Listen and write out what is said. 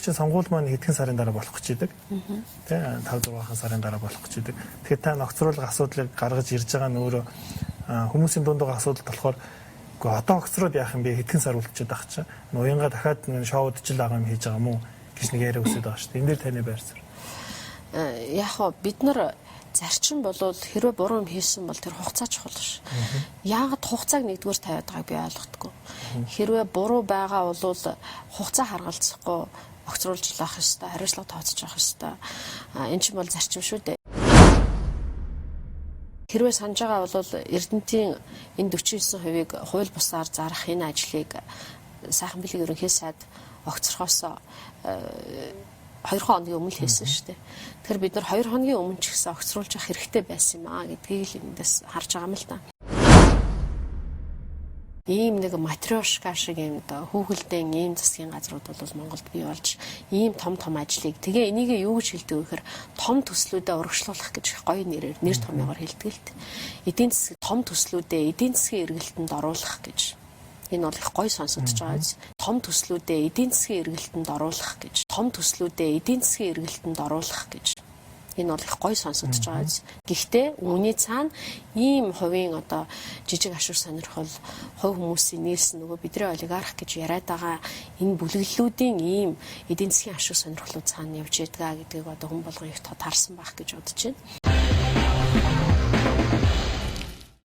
чинь сонгуул маань хэдхэн сарын дараа болох гэж идэг. Тэ 5-6 сарын дараа болох гэж идэг. Тэгэхээр та огцруулах асуудлыг гаргаж ирж байгаа нь өөрөө хүмүүсийн дундуур асуудал болохоор үгүй одоо огцроод яах юм бэ? Хэдхэн сар үлдчихэд байх чинь. Уянга дахиад шоуд ч л байгаа юм хийж байгаа юм уу? Гэж нэг яриа өсөд байгаа шүү дээ. Энэ дээр таны байр суурь. Яг хоо бид нар зарчим болвол хэрвээ буруу юм хийсэн бол тэр хугацаа чухал ш. Яагаад хугацааг нэгдүгээр тавиад байгааг би ойлгохгүй. Хэрвээ буруу байгаа бол хугацаа харгалзахгүй огцруулж лаах ёстой, хариуцлага тооцож авах ёстой. Энэ ч бол зарчим шүү дээ. Хэрвээ санаж байгаа бол Эрдэнэтийн энэ 49%-ийг хууль бусаар зарах энэ ажлыг сайхан билег ерөнхий сайд огцрохоос 2 хоногийн өмнө хийсэн шүү дээ. Тэгэхээр бид нар 2 хоногийн өмнө ч гэсэн огцруулж явах хэрэгтэй байсан юм аа гэдгийг л эндээс харж байгаа юм л та. Ийм нэг матрешка шиг юм да хүүхэлдэйн ийм засгийн газрууд бол Монголд бий болж ийм том ажлыг тэгээ энийг юу гэж хэлдэг вэ гэхээр том төслүүдэд урагшлуулах гэж гоё нэр томьёогоор хэлдэг л дээ. Эдийн засгийн том төслүүдэд эдийн засгийн эргэлтэнд оруулах гэж. Энэ бол их гоё сонсогдож байгаа биз. Том төслүүдэд эдийн засгийн эргэлтэнд оруулах гэж. Том төслүүдэд эдийн засгийн эргэлтэнд оруулах гэж. Энэ бол их гоё сонсогдож байгаа биз. Гэхдээ үүний цаана ийм хувийн одоо жижиг ашур сонирхол, хувь хүмүүсийн нийлсэн нөгөө бидний олигарх гэж яриад байгаа энэ бүлэглэлүүдийн ийм эдийн засгийн ашур сонирхлууд цаана явж байгаа гэдгийг одоо хүн болгон их тод харсан байх гэж бодож байна.